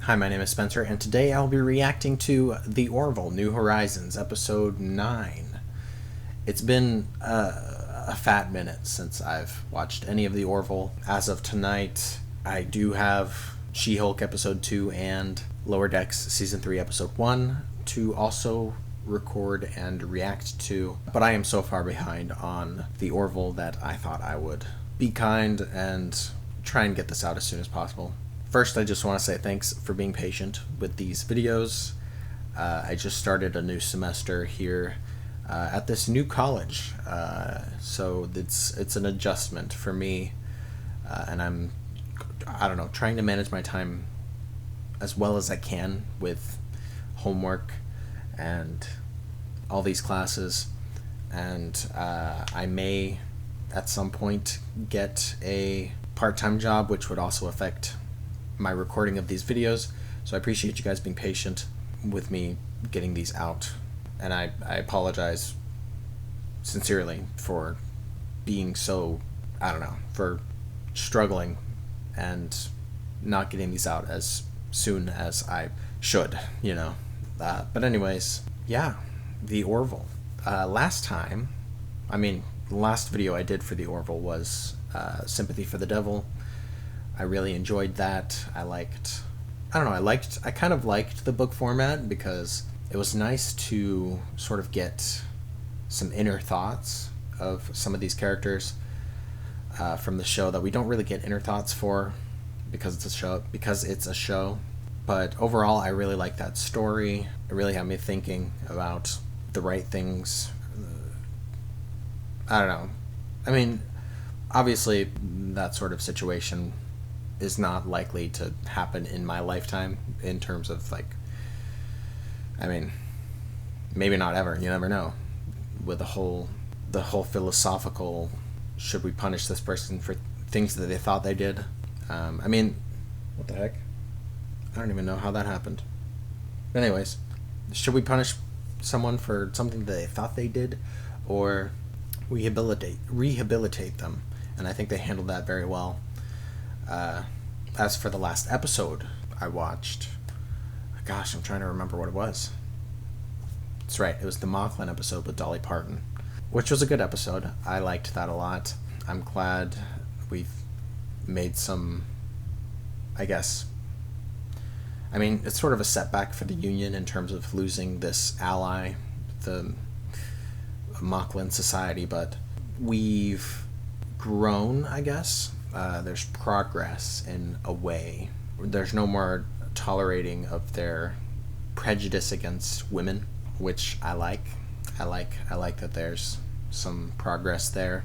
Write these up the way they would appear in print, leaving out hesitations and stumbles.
Hi, my name is Spencer, and today I'll be reacting to The Orville, New Horizons, Episode 9. It's been a fat minute since I've watched any of The Orville. As of tonight, I do have She-Hulk Episode 2 and Lower Decks Season 3 Episode 1 to also record and react to, but I am so far behind on The Orville that I thought I would be kind and try and get this out as soon as possible. First, I just want to say thanks for being patient with these videos. I just started a new semester here at this new college, so it's an adjustment for me, and I don't know, trying to manage my time as well as I can with homework and all these classes, and I may at some point get a part-time job, which would also affect my recording of these videos, so I appreciate you guys being patient with me getting these out, and I apologize sincerely for being so, I don't know, for struggling and not getting these out as soon as I should, you know. But anyways, yeah, The Orville. The last video I did for The Orville was Sympathy for the Devil. I really enjoyed that. I kind of liked the book format because it was nice to sort of get some inner thoughts of some of these characters from the show that we don't really get inner thoughts for because it's a show. But overall, I really like that story. It really had me thinking about the right things. I don't know. I mean, obviously, that sort of situation is not likely to happen in my lifetime in terms of, like, I mean, maybe not ever, you never know, with the whole philosophical, should we punish this person for things that they thought they did? I mean, what the heck? I don't even know how that happened. But anyways, should we punish someone for something that they thought they did, or rehabilitate them? And I think they handled that very well. As for the last episode I watched, gosh, I'm trying to remember what it was. That's right, it was the Mocklin episode with Dolly Parton, which was a good episode. I liked that a lot. I'm glad we've made some, it's sort of a setback for the Union in terms of losing this ally, the Mocklin Society, but we've grown, I guess. There's progress in a way. There's no more tolerating of their prejudice against women, which I like. I like that there's some progress there.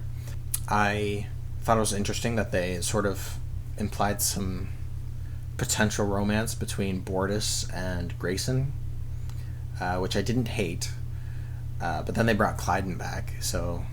I thought it was interesting that they sort of implied some potential romance between Bortus and Grayson, which I didn't hate. But then they brought Clyden back, so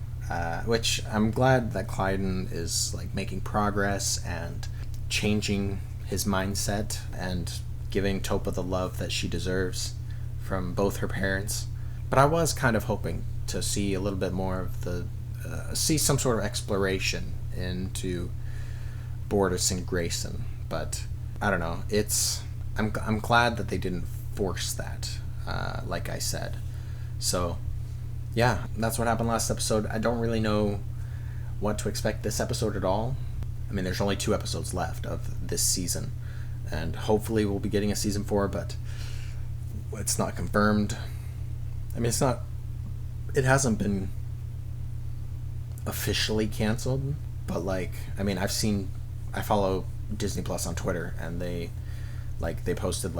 which I'm glad that Clyden is like making progress and changing his mindset and giving Topa the love that she deserves from both her parents. But I was kind of hoping to see a little bit more of see some sort of exploration into Bortus and Grayson. But I don't know. I'm glad that they didn't force that, like I said. So yeah, that's what happened last episode. I don't really know what to expect this episode at all. I mean, there's only 2 episodes left of this season, and hopefully we'll be getting a season 4, but it's not confirmed. I mean, it hasn't been officially canceled, but I follow Disney Plus on Twitter, and they posted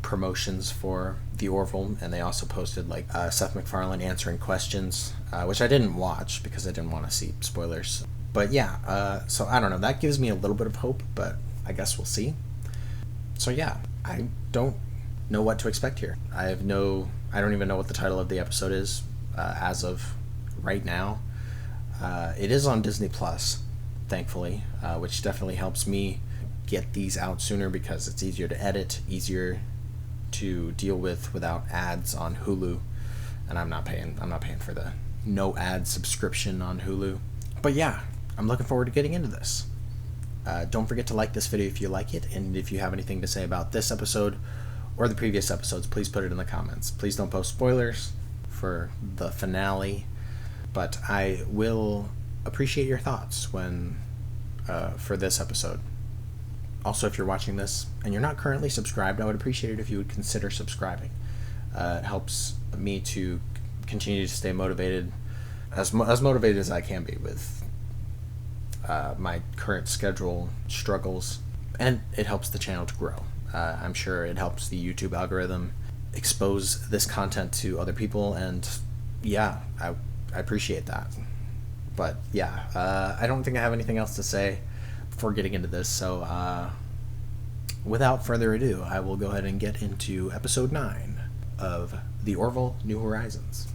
promotions for The Orville, and they also posted Seth MacFarlane answering questions, which I didn't watch because I didn't want to see spoilers. But yeah, so I don't know, that gives me a little bit of hope, but I guess we'll see. So yeah, I don't know what to expect here. I don't even know what the title of the episode is as of right now. It is on Disney Plus, thankfully, which definitely helps me get these out sooner because it's easier to edit, easier to deal with without ads on Hulu, and I'm not paying for the no ad subscription on Hulu. But yeah, I'm looking forward to getting into this. Don't forget to like this video if you like it, and if you have anything to say about this episode or the previous episodes, please put it in the comments. Please don't post spoilers for the finale, but I will appreciate your thoughts when for this episode. Also, if you're watching this and you're not currently subscribed, I would appreciate it if you would consider subscribing. It helps me to continue to stay motivated, as motivated as I can be with my current schedule struggles, and it helps the channel to grow. I'm sure it helps the YouTube algorithm expose this content to other people, and yeah, I appreciate that. But yeah, I don't think I have anything else to say before getting into this, so without further ado, I will go ahead and get into episode 9 of the Orville New Horizons.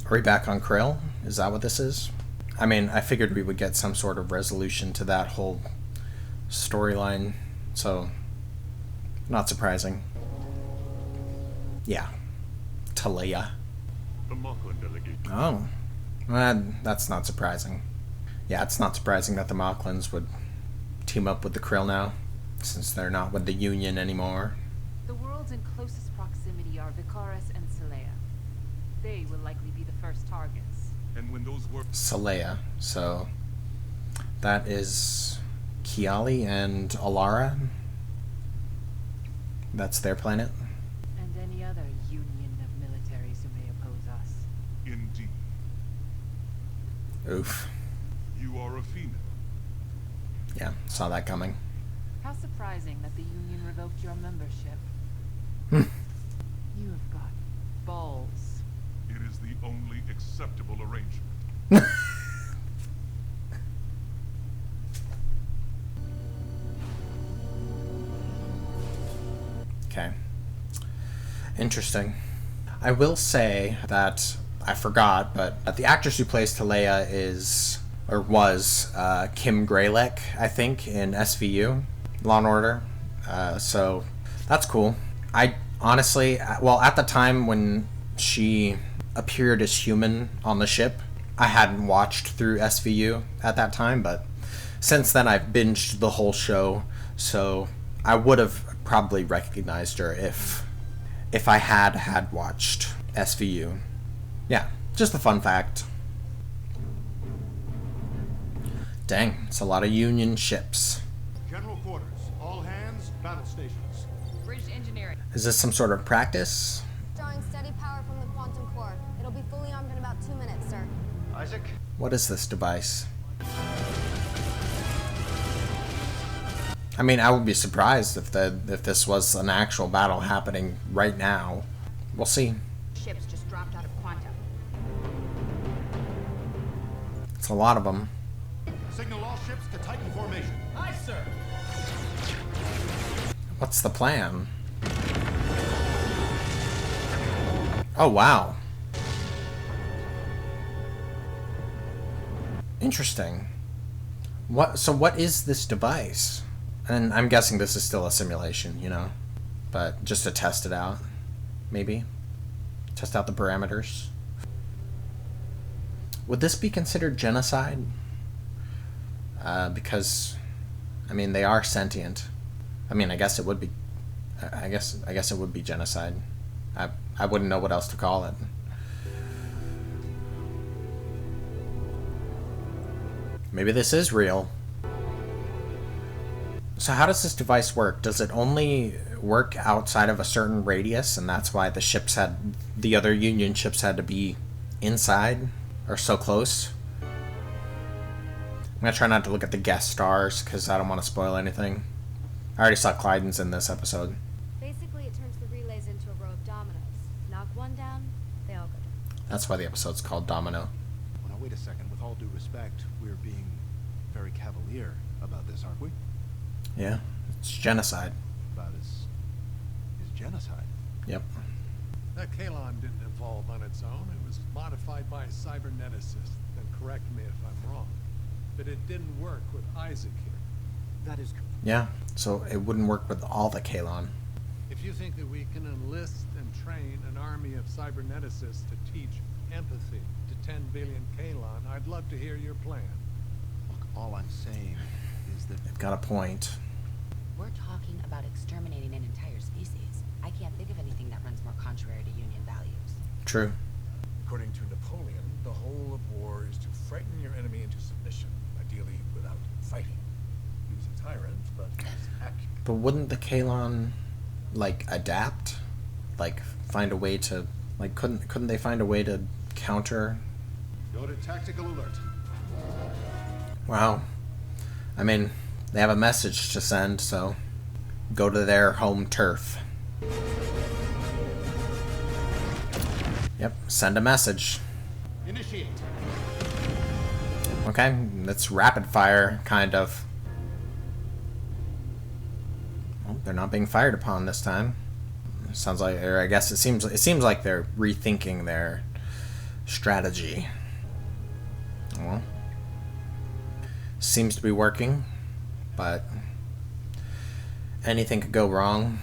Are we back on Krill? Is that what this is? I mean, I figured we would get some sort of resolution to that whole storyline, so not surprising. Yeah. Talia. Oh. That's not surprising. Yeah, it's not surprising that the Mocklins would team up with the Krill now, since they're not with the Union anymore. The worlds in closest proximity are Vicaris and Celea. They will likely be the first targets. And when those were Celea, so that is Kiali and Alara. That's their planet. And any other union of militaries who may oppose us. indeed, Oof. you are a female. Yeah, saw that coming. How surprising that the union revoked your membership. Hmm. You have got balls. It is the only acceptable arrangement. Okay. Interesting. I will say that I forgot, but the actress who plays Talia is, or was, Kim Grayleck, I think, in SVU, Law and Order. So that's cool. I honestly, well, at the time when she appeared as human on the ship, I hadn't watched through SVU at that time, but since then I've binged the whole show, so I would have probably recognized her if I had watched SVU. Yeah, just a fun fact. Dang, it's a lot of Union ships. General quarters. All hands, battle stations. Bridge engineering. Is this some sort of practice? Drawing steady power from the quantum core. It'll be fully armed in about 2 minutes, sir. Isaac? What is this device? I mean, I would be surprised if this was an actual battle happening right now. We'll see. Ships just dropped out of quantum. It's a lot of them. Signal all ships to Titan formation. Aye, sir. What's the plan? Oh, wow. Interesting. So what is this device? And I'm guessing this is still a simulation, you know, but just to test it out, maybe. Test out the parameters. Would this be considered genocide? Because, I mean, they are sentient. I mean, I guess it would be. I guess it would be genocide. I wouldn't know what else to call it. Maybe this is real. So how does this device work? Does it only work outside of a certain radius, and that's why the other Union ships had to be inside or so close? I'm gonna try not to look at the guest stars because I don't want to spoil anything. I already saw Clyden's in this episode. Basically, it turns the relays into a row of dominoes. Knock one down, they all go down. That's why the episode's called Domino. Well, now wait a second. With all due respect, we're being very cavalier about this, aren't we? Yeah, it's genocide. About is genocide. Yep. That Kalon didn't evolve on its own. It was modified by a cyberneticist. And correct me if I'm wrong. But it didn't work with Isaac here. That is. Yeah, so it wouldn't work with all the Kalon. If you think that we can enlist and train an army of cyberneticists to teach empathy, to 10 billion Kalon, I'd love to hear your plan. Look, all I'm saying is that They've got a point. We're talking about exterminating an entire species. I can't think of anything that runs more contrary to Union values. True. According to Napoleon, the whole of war is to frighten your enemy into submission, ideally without fighting. He was a tyrant, but he was accurate. But wouldn't the Kalon, like, adapt? Like, find a way to... Like, couldn't they find a way to counter? go to tactical alert. Wow. I mean, they have a message to send, so go to their home turf. Yep, send a message. Initiate. Okay, that's rapid fire, kind of. Well, they're not being fired upon this time. Sounds like, or I guess it seems like they're rethinking their strategy. Well, seems to be working, but anything could go wrong.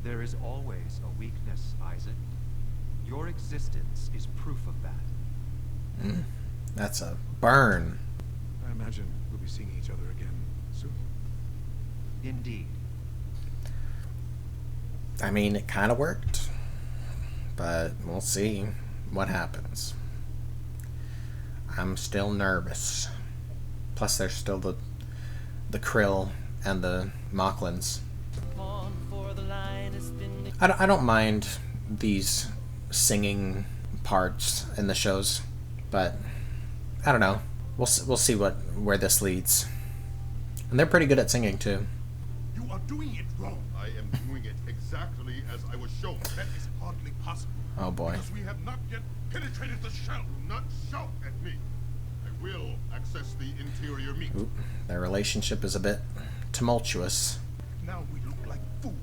There is always a weakness, Isaac. Your existence is proof of that. That's a burn. I imagine we'll be seeing each other again soon. Indeed. I mean, it kind of worked, but we'll see what happens. I'm still nervous. Plus, there's still the Krill and the Mocklins. I don't mind these singing parts in the shows, but I don't know. We'll see where this leads. And they're pretty good at singing too. You are doing it wrong. I am doing it exactly as I was shown. That is hardly possible. Oh boy. Because we have not yet penetrated the shell. Do not shout at me. I will access the interior meat. Oop, their relationship is a bit tumultuous. Now we look like fools.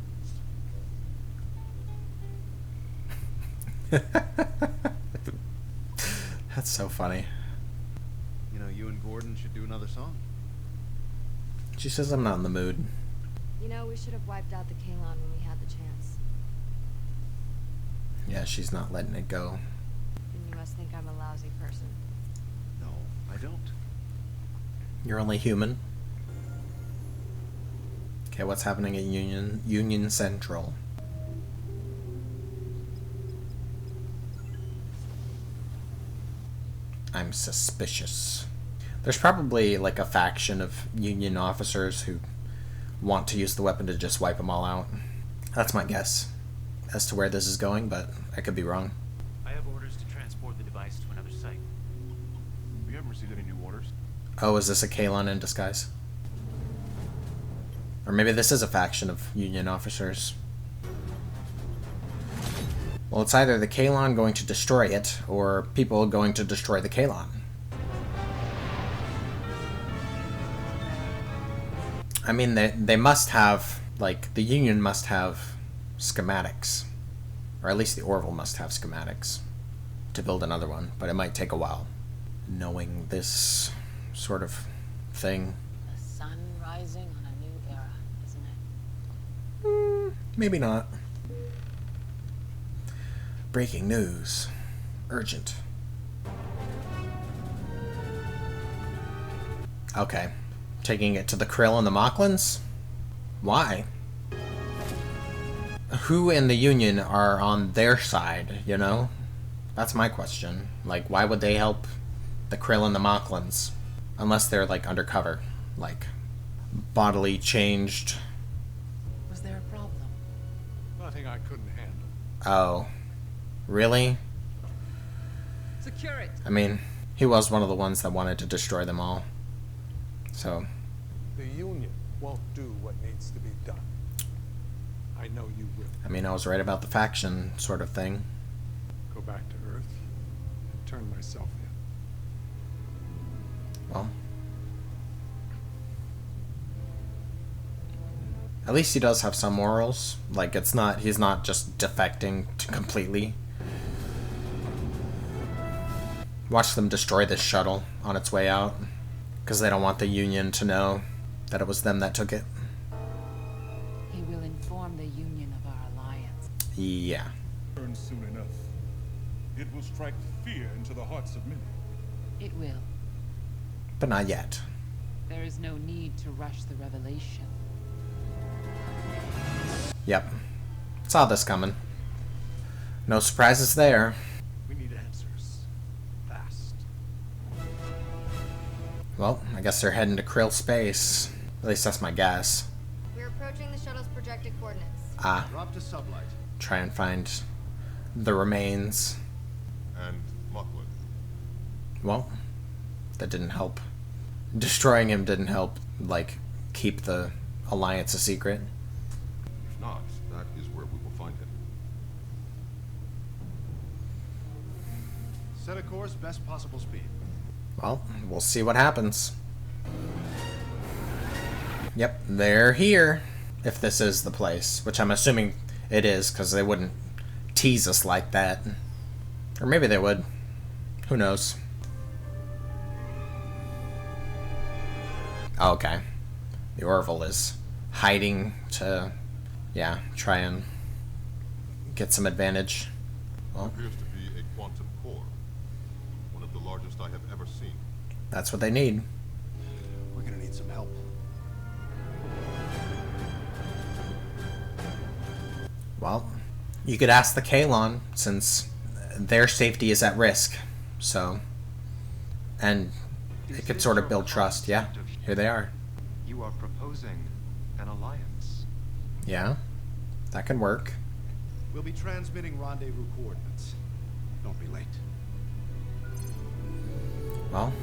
That's so funny. You know, you and Gordon should do another song. She says I'm not in the mood. You know, we should have wiped out the Kalon when we had the chance. Yeah, she's not letting it go. Then you must think I'm a lousy person. No, I don't. You're only human. Okay, what's happening at Union Central? I'm suspicious. There's probably like a faction of Union officers who want to use the weapon to just wipe them all out. That's my guess as to where this is going, but I could be wrong. I have orders to transport the device to another site. We haven't received any new orders. Oh, is this a Kalon in disguise? Or maybe this is a faction of Union officers. Well, it's either the Kalon going to destroy it, or people going to destroy the Kalon. I mean, they must have, like, the Union must have schematics. Or at least the Orville must have schematics to build another one, but it might take a while. Knowing this sort of thing. The sun rising on a new era, isn't it? Maybe not. Breaking news. Urgent. Okay. Taking it to the Krill and the Mocklins? Why? Who in the Union are on their side, you know? That's my question. Like, why would they help the Krill and the Mocklins? Unless they're, like, undercover. Like, bodily changed. Was there a problem? Nothing I couldn't handle. Oh. Really? Secure it. I mean, he was one of the ones that wanted to destroy them all. So, The Union won't do what needs to be done. I know you will. I mean, I was right about the faction sort of thing. Go back to Earth and turn myself in. Well, at least he does have some morals. Like, he's not just defecting completely. Watch them destroy this shuttle on its way out, because they don't want the Union to know that it was them that took it. He will inform the Union of our alliance. Yeah. Turn soon enough. It will strike fear into the hearts of many. It will. But not yet. There is no need to rush the revelation. Yep. Saw this coming. No surprises there. We need answers. Fast. Well, I guess they're heading to Krill space. At least that's my guess. We're approaching the shuttle's projected coordinates. Ah, Drop to sublight. try and find the remains. And Muckland. Well, that didn't help. Destroying him didn't help, like, keep the Alliance a secret. If not, that is where we will find him. Set a course, best possible speed. Well, we'll see what happens. Yep, they're here. If this is the place, which I'm assuming it is, because they wouldn't tease us like that. Or maybe they would. Who knows? Oh, okay. The Orville is hiding to, yeah, try and get some advantage. Well, Appears to be a quantum core. One of the largest I have ever seen. that's what they need. We're gonna need some help. Well, you could ask the Kalon, since their safety is at risk. So, and it could sort of build trust. Yeah, here they are. You are proposing an alliance. Yeah, that can work. We'll be transmitting rendezvous coordinates. Don't be late. Well,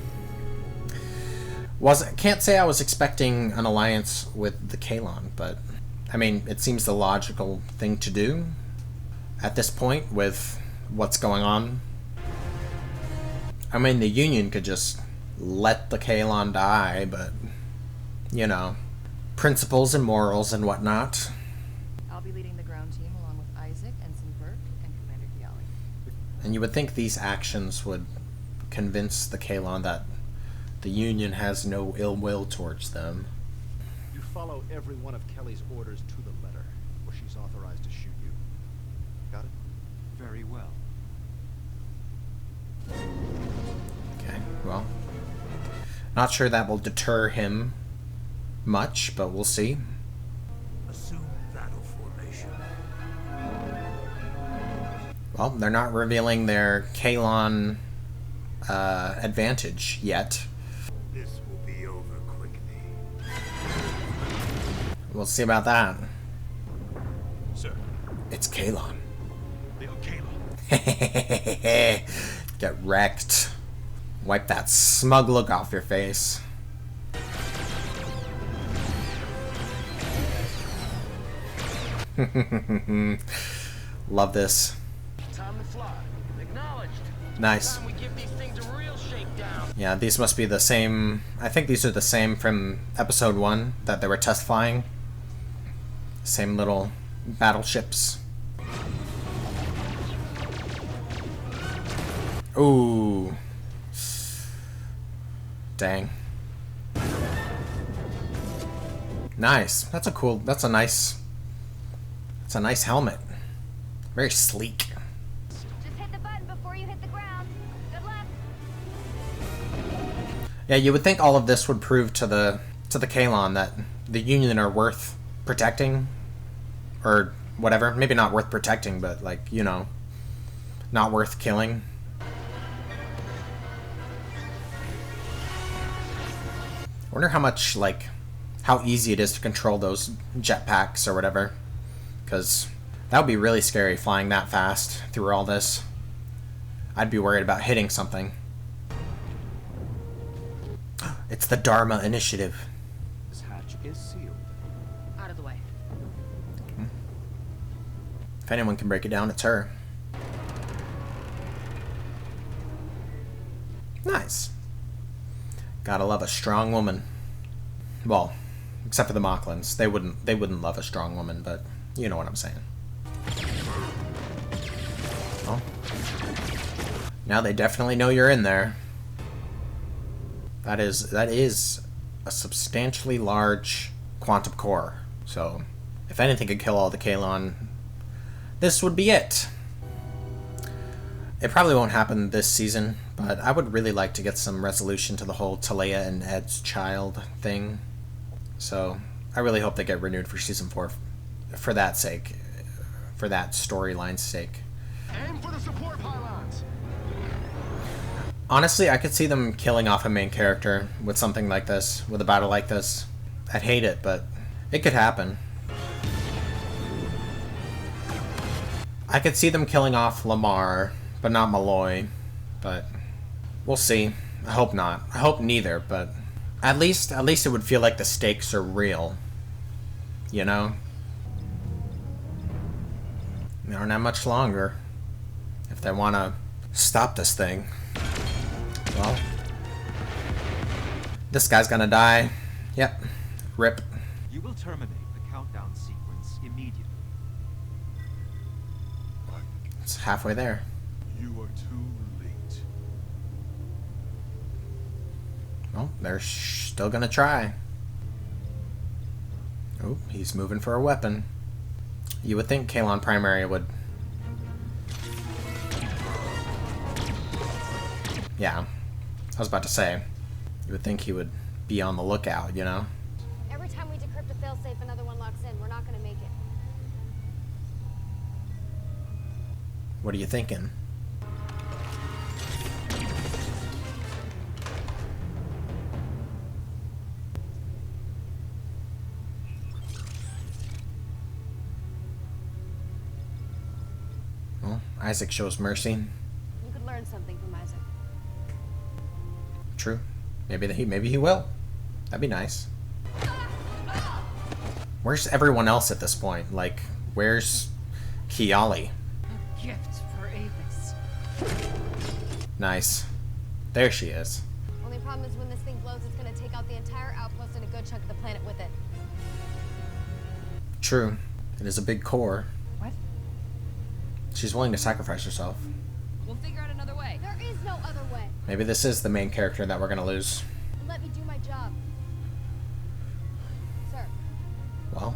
can't say I was expecting an alliance with the Kalon, but I mean, it seems the logical thing to do at this point with what's going on. I mean, the Union could just let the Kalon die, but, you know, principles and morals and whatnot. I'll be leading the ground team along with Isaac, Ensign Burke, and Commander Giali. And you would think these actions would convince the Kalon that the Union has no ill will towards them. You follow every one of Kelly's orders to the letter, or she's authorized to shoot you. Got it? Very well. Okay, well, not sure that will deter him much, but we'll see. Assume battle formation. Well, they're not revealing their Kalon advantage yet. This will be over quickly. We'll see about that. Sir. It's Kalon. Leo Kalon. Get wrecked. Wipe that smug look off your face. Love this. Time to fly. Acknowledged. Nice. Time we give these things a real shakedown. Yeah, these must be the same. I think these are the same from episode 1 that they were test flying. Same little battleships. Ooh. Dang. Nice. That's a nice helmet. Very sleek. Just hit the button before you hit the ground. Good luck. Yeah, you would think all of this would prove to the Kalon that the Union are worth protecting, or whatever. Maybe not worth protecting, but, like, you know, not worth killing. I wonder how much, like, how easy it is to control those jetpacks or whatever, because that would be really scary flying that fast through all this. I'd be worried about hitting something. It's the Dharma Initiative. This hatch is sealed. Out of the way. If anyone can break it down, it's her. Nice. Gotta love a strong woman. Well, except for the Mocklins. They wouldn't love a strong woman, but you know what I'm saying. Well, now they definitely know you're in there. That is a substantially large quantum core. So, if anything could kill all the Kalon, this would be it. It probably won't happen this season, but I would really like to get some resolution to the whole Talia and Ed's child thing. So I really hope they get renewed for season 4 for that sake, for that storyline's sake. Aim for the support pylons. Honestly, I could see them killing off a main character with something like this, with a battle like this. I'd hate it, but it could happen. I could see them killing off Lamar, but not Malloy. But we'll see. I hope not. I hope neither, but at least it would feel like the stakes are real. You know? They aren't that much longer. If they want to stop this thing. Well, this guy's gonna die. Yep. Rip. You will terminate the countdown sequence immediately. It's halfway there. You are too late. Well, they're still gonna try. Oh, he's moving for a weapon. You would think Kalon Primary would... Yeah. I was about to say, you would think he would be on the lookout, you know? Every time we decrypt a failsafe, another one locks in. We're not gonna make it. What are you thinking? Well, Isaac shows mercy. You could learn something from Isaac. True. Maybe he will. That'd be nice. Where's everyone else at this point? Like, where's Kiali? A gift for Avis. Nice. There she is. Only problem is when this thing blows, it's gonna take out the entire outpost and a good chunk of the planet with it. True. It is a big core. What? She's willing to sacrifice herself. We'll figure out another way. There is no other way. Maybe this is the main character that we're gonna lose. And let me do my job. Sir. Well.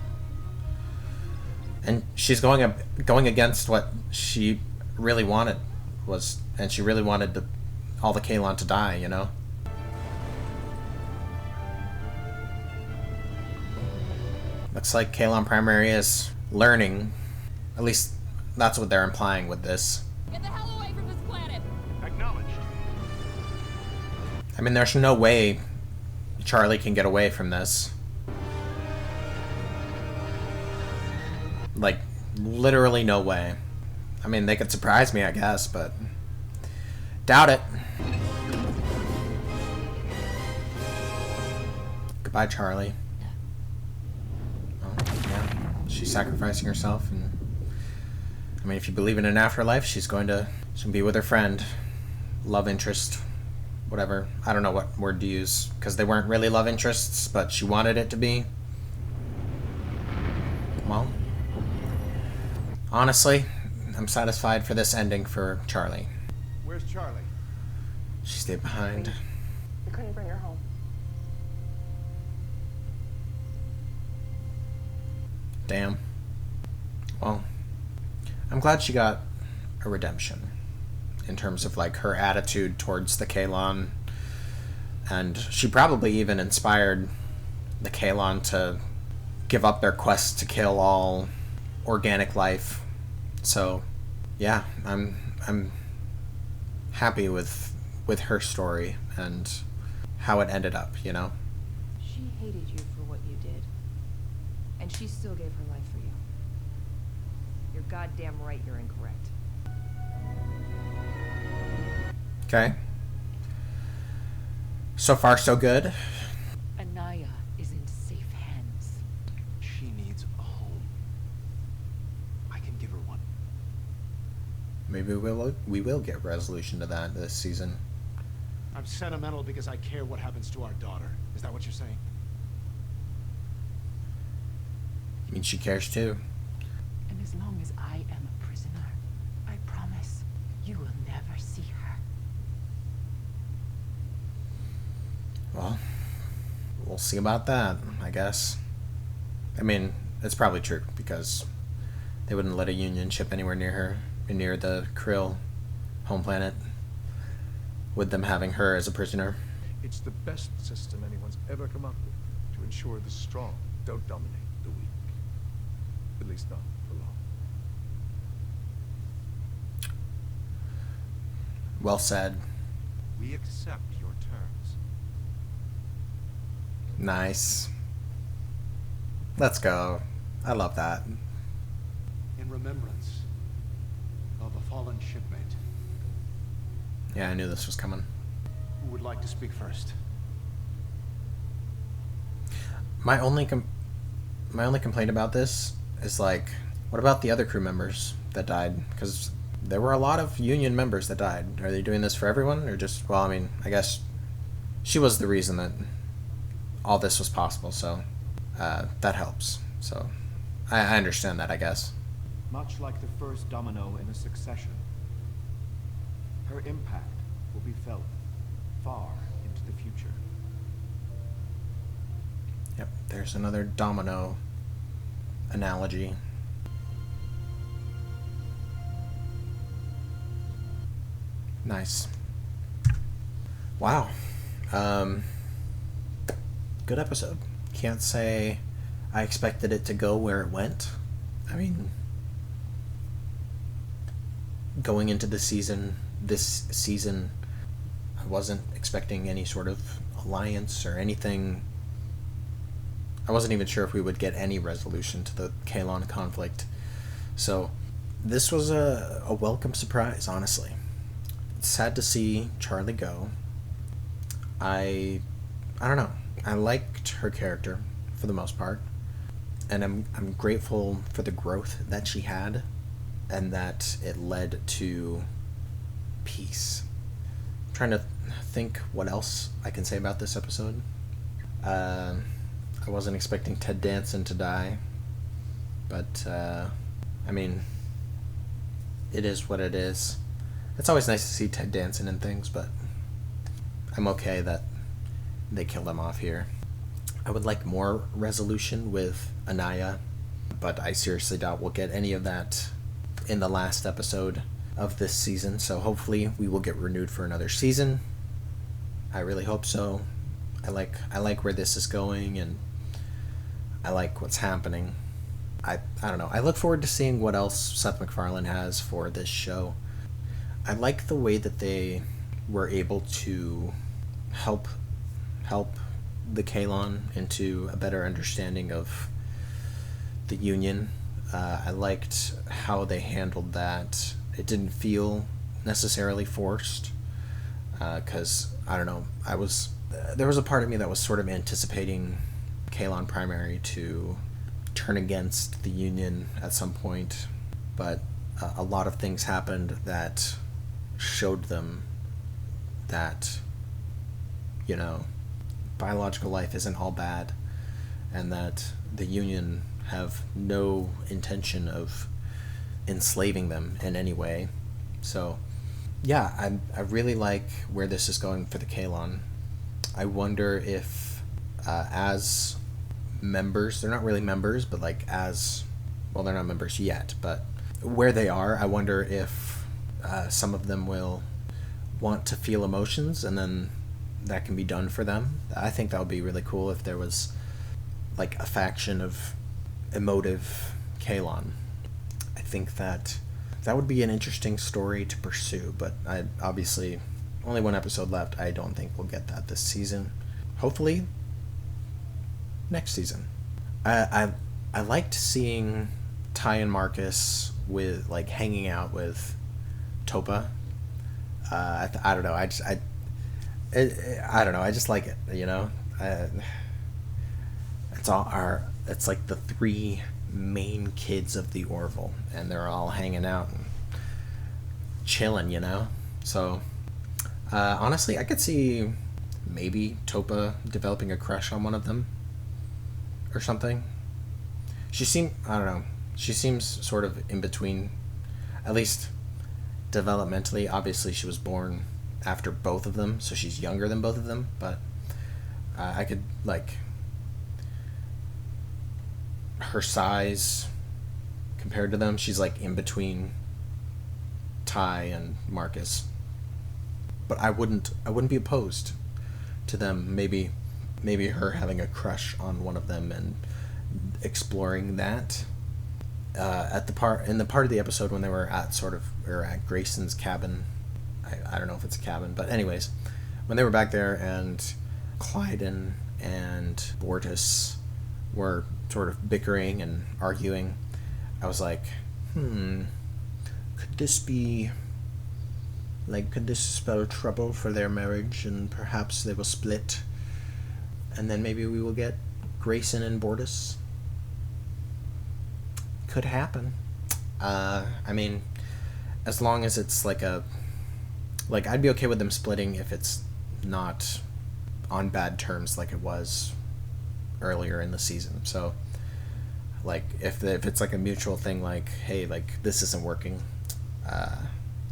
And she's going against what she really wanted and she really wanted all the Kalon to die, you know? Looks like Kalon Primary is learning. At least that's what they're implying with this. Get the hell away from this planet! Acknowledged. I mean, there's no way Charlie can get away from this. Like, literally no way. I mean, they could surprise me, I guess, but... doubt it. Goodbye, Charlie. Well, yeah. She's sacrificing herself, and... I mean, if you believe in an afterlife, she's going to be with her friend. Love interest. Whatever. I don't know what word to use, because they weren't really love interests, but she wanted it to be. Well... honestly, I'm satisfied for this ending for Charlie. Where's Charlie? She stayed behind. We couldn't bring her home. Damn. Well, I'm glad she got a redemption in terms of like her attitude towards the Kalon, and she probably even inspired the Kalon to give up their quest to kill all organic life. So yeah, I'm happy with her story and how it ended up, you know? She hated you for what you did. And she still gave her life for you. You're goddamn right you're incorrect. Okay. So far, so good. Anaya is in safe hands. She needs a home. I can give her one. Maybe we will get resolution to that this season. I'm sentimental because I care what happens to our daughter. Is that what you're saying? I mean, she cares too. And as long as I am a prisoner, I promise you will never see her. Well, we'll see about that, I guess. I mean, it's probably true, because they wouldn't let a Union ship anywhere near her, near the Krill home planet, with them having her as a prisoner. It's the best system anyone's ever come up with to ensure the strong don't dominate the weak. At least not for long. Well said. We accept your terms. Nice. Let's go. I love that. In remembrance of a fallen shipmate. Yeah, I knew this was coming. Who would like to speak first? My only complaint about this is, like, what about the other crew members that died? Because there were a lot of Union members that died. Are they doing this for everyone, or just, well, I mean, I guess she was the reason that all this was possible, so that helps. So I understand that, I guess. Much like the first domino in a succession, her impact will be felt far into the future. Yep, there's another domino analogy. Nice. Wow. Good episode. Can't say I expected it to go where it went. I mean, going into this season, I wasn't expecting any sort of alliance or anything. I wasn't even sure if we would get any resolution to the Kalon conflict. So this was a welcome surprise, honestly. It's sad to see Charlie go. I don't know. I liked her character for the most part, and I'm grateful for the growth that she had, and that it led to peace. I'm trying to think what else I can say about this episode. I wasn't expecting Ted Danson to die, but I mean, it is what it is. It's always nice to see Ted Danson in things, but I'm okay that they killed him off here. I would like more resolution with Anaya, but I seriously doubt we'll get any of that in the last episode of this season, so hopefully we will get renewed for another season. I really hope so. I like where this is going, and I like what's happening. I don't know. I look forward to seeing what else Seth MacFarlane has for this show. I like the way that they were able to help the Kalon into a better understanding of the Union. I liked how they handled that. It didn't feel necessarily forced, because I don't know. There was a part of me that was sort of anticipating Kalon Primary to turn against the Union at some point, but a lot of things happened that showed them that, you know, biological life isn't all bad, and that the Union have no intention of enslaving them in any way. So yeah, I really like where this is going for the Kalon. I wonder if as members, they're not really members, but like well, they're not members yet, but where they are, I wonder if some of them will want to feel emotions, and then that can be done for them. I think that would be really cool if there was like a faction of emotive Kalon. I think that would be an interesting story to pursue, but I obviously only one episode left. I don't think we'll get that this season. Hopefully next season. I liked seeing Ty and Marcus with like hanging out with Topa. I don't know. I don't know. I just like it. You know, it's like the three main kids of the Orville, and they're all hanging out and chilling. You know, so honestly, I could see maybe Topa developing a crush on one of them or something. I don't know. She seems sort of in between, at least developmentally. Obviously, she was born after both of them, so she's younger than both of them, but I could, like, her size compared to them, she's like in between Ty and Marcus. But I wouldn't be opposed to them maybe her having a crush on one of them and exploring that. In the part of the episode when they were at Grayson's cabin. I don't know if it's a cabin, but anyways, when they were back there and Clyden and Bortus were sort of bickering and arguing, I was like, could this spell trouble for their marriage, and perhaps they will split, and then maybe we will get Grayson and Bortus? Could happen. I mean, as long as it's I'd be okay with them splitting if it's not on bad terms like it was earlier in the season. So, if it's a mutual thing, hey, this isn't working,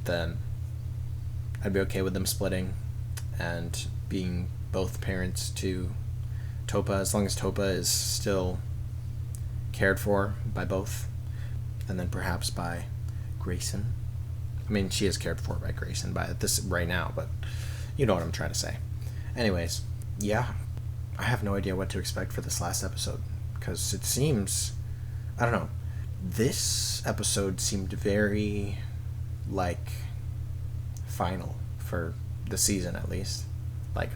then I'd be okay with them splitting and being both parents to Topa, as long as Topa is still cared for by both, and then perhaps by Grayson. I mean, she is cared for by Grayson by this right now, but you know what I'm trying to say. Anyways, yeah, I have no idea what to expect for this last episode, because it seems, I don't know, this episode seemed very, final for the season, at least. I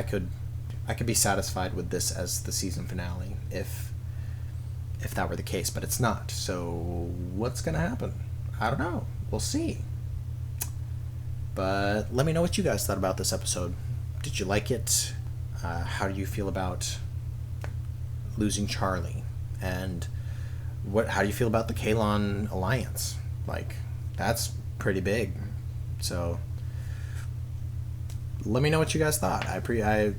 could be satisfied with this as the season finale if that were the case, but it's not. So what's gonna happen? I don't know. We'll see. But let me know what you guys thought about this episode. Did you like it? How do you feel about losing Charlie? And how do you feel about the Kalon alliance? That's pretty big. So let me know what you guys thought. I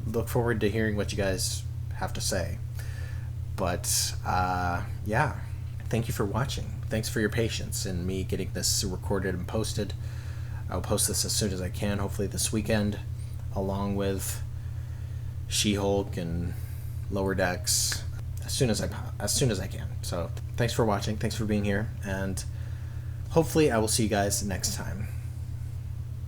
look forward to hearing what you guys have to say. But yeah, thank you for watching. Thanks for your patience in me getting this recorded and posted. I'll post this as soon as I can, hopefully this weekend, along with She-Hulk and Lower Decks, as soon as I can. So thanks for watching, thanks for being here, and hopefully I will see you guys next time.